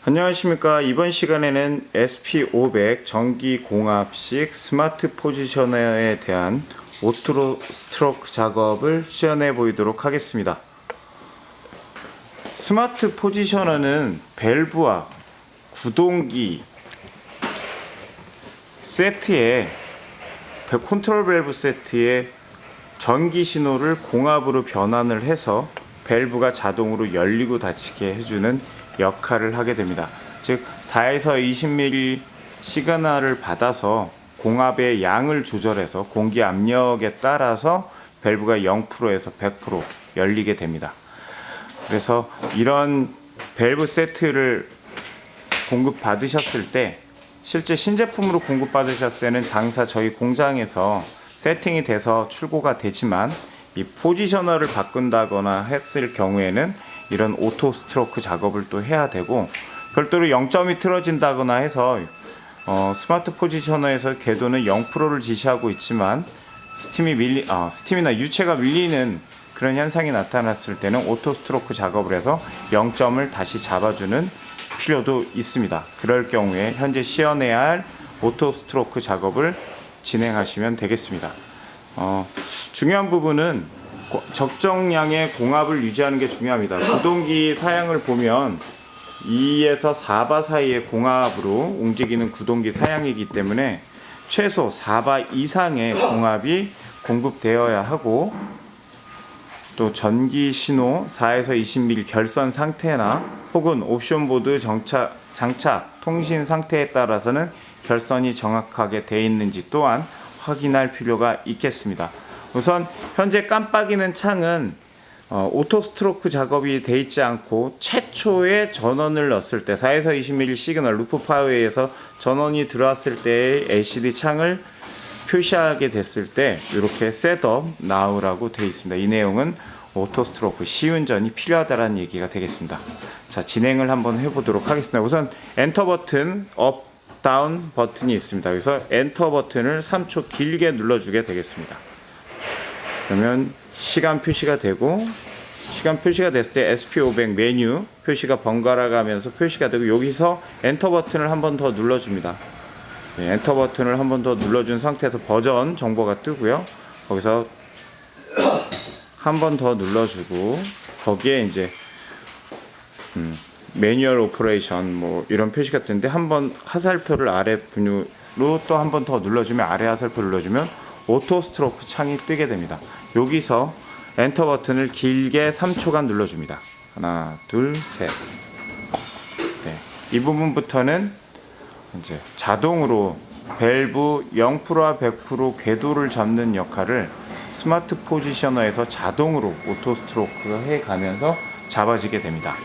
안녕하십니까. 이번 시간에는 SP500 전기 공합식 스마트 포지셔너에 대한 오토 스트로크 작업을 시연해 보이도록 하겠습니다. 스마트 포지셔너는 밸브와 구동기 세트에 컨트롤 밸브 세트에 전기 신호를 공합으로 변환을 해서 밸브가 자동으로 열리고 닫히게 해주는 역할을 하게 됩니다. 즉 4에서 20mm 시그널을 받아서 공합의 양을 조절해서 공기 압력에 따라서 밸브가 0%에서 100% 열리게 됩니다. 그래서 이런 밸브 세트를 공급받으셨을 때, 실제 신제품으로 공급받으셨을 때는 당사 저희 공장에서 세팅이 돼서 출고가 되지만, 이 포지셔너를 바꾼다거나 했을 경우에는 이런 오토 스트로크 작업을 또 해야 되고, 별도로 0점이 틀어진다거나 해서 스마트 포지셔너에서 궤도는 0%를 지시하고 있지만 스팀이나 유체가 밀리는 그런 현상이 나타났을 때는 오토 스트로크 작업을 해서 0점을 다시 잡아주는 필요도 있습니다. 그럴 경우에 현재 시연해야 할 오토 스트로크 작업을 진행하시면 되겠습니다. 중요한 부분은 적정량의 공합을 유지하는 게 중요합니다. 구동기 사양을 보면 2에서 4바 사이의 공합으로 움직이는 구동기 사양이기 때문에 최소 4바 이상의 공합이 공급되어야 하고, 또 전기 신호 4에서 20mm 결선 상태나 혹은 옵션 보드 장착 통신 상태에 따라서는 결선이 정확하게 되어 있는지 또한 확인할 필요가 있겠습니다. 우선 현재 깜빡이는 창은 오토 스트로크 작업이 되어 있지 않고, 최초의 전원을 넣었을 때 4에서 20mm 시그널 루프 파워에서 전원이 들어왔을 때의 LCD 창을 표시하게 됐을 때 이렇게 셋업 now라고 되어 있습니다. 이 내용은 오토 스트로크 시운전이 필요하다라는 얘기가 되겠습니다. 자, 진행을 한번 해보도록 하겠습니다. 우선 엔터 버튼, 업, 다운 버튼이 있습니다. 그래서 엔터 버튼을 3초 길게 눌러주게 되겠습니다. 그러면 시간 표시가 되고, 시간 표시가 됐을 때 SP500 메뉴 표시가 번갈아 가면서 표시가 되고, 여기서 엔터 버튼을 한 번 더 눌러줍니다. 네, 엔터 버튼을 한 번 더 눌러준 상태에서 버전 정보가 뜨고요. 거기서 한 번 더 눌러주고, 거기에 이제 매뉴얼 오퍼레이션 뭐 이런 표시가 뜨는데, 한번 화살표를 아래 분유로 또 한 번 더 눌러주면, 아래 화살표를 눌러주면 오토 스트로크 창이 뜨게 됩니다. 여기서 엔터 버튼을 길게 3초간 눌러줍니다. 하나, 둘, 셋. 네, 이 부분부터는 이제 자동으로 밸브 0%와 100% 궤도를 잡는 역할을 스마트 포지셔너에서 자동으로 오토 스트로크가 해가면서 잡아지게 됩니다.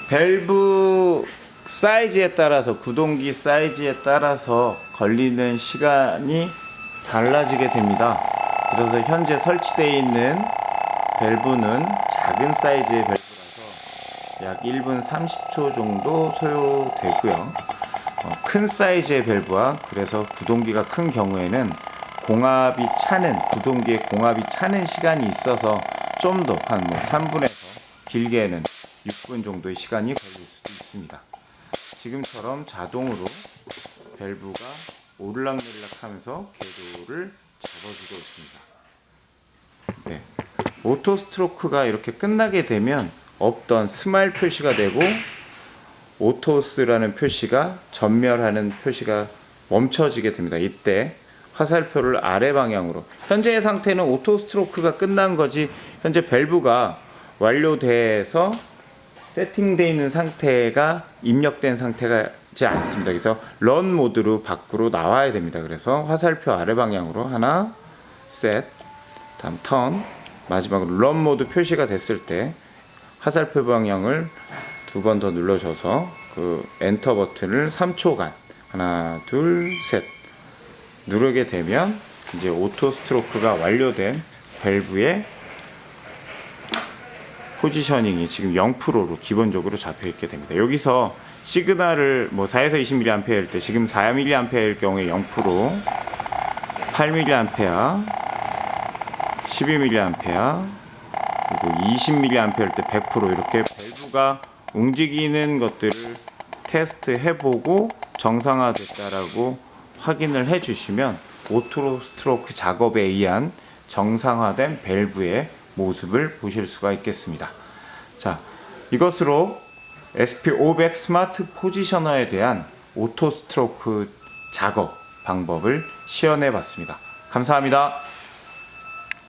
밸브 사이즈에 따라서, 구동기 사이즈에 따라서 걸리는 시간이 달라지게 됩니다. 그래서 현재 설치되어 있는 밸브는 작은 사이즈의 밸브라서 약 1분 30초 정도 소요되고요. 큰 사이즈의 밸브와, 그래서 구동기가 큰 경우에는 공합이 차는, 구동기의 공합이 차는 시간이 있어서 좀 더 한 3분에서 길게는 6분 정도의 시간이 걸릴 수도 있습니다. 지금처럼 자동으로 밸브가 오르락내리락 하면서 궤도를 잡아주고 있습니다. 네, 오토 스트로크가 이렇게 끝나게 되면 없던 스마일 표시가 되고, 오토스라는 표시가, 전멸하는 표시가 멈춰지게 됩니다. 이때 화살표를 아래 방향으로, 현재의 상태는 오토 스트로크가 끝난 거지, 현재 밸브가 완료돼서 세팅되어 있는 상태가 입력된 상태가지 않습니다. 그래서 런 모드로 밖으로 나와야 됩니다. 그래서 화살표 아래 방향으로 하나, 셋, 다음 턴, 마지막으로 런 모드 표시가 됐을 때 화살표 방향을 2번 더 눌러줘서 그 엔터 버튼을 3초간 하나, 둘, 셋 누르게 되면 이제 오토 스트로크가 완료된 밸브의 포지셔닝이 지금 0%로 기본적으로 잡혀 있게 됩니다. 여기서 시그널을 4에서 20mA일 때, 지금 4mA일 경우에 0%, 8mA, 12mA 그리고 20mA일 때 100% 이렇게 밸브가 움직이는 것들을 테스트 해보고 정상화됐다라고 확인을 해주시면 오토 스트로크 작업에 의한 정상화된 밸브의 모습을 보실 수가 있겠습니다. 자, 이것으로 SP500 스마트 포지셔너에 대한 오토 스트로크 작업 방법을 시연해 봤습니다. 감사합니다.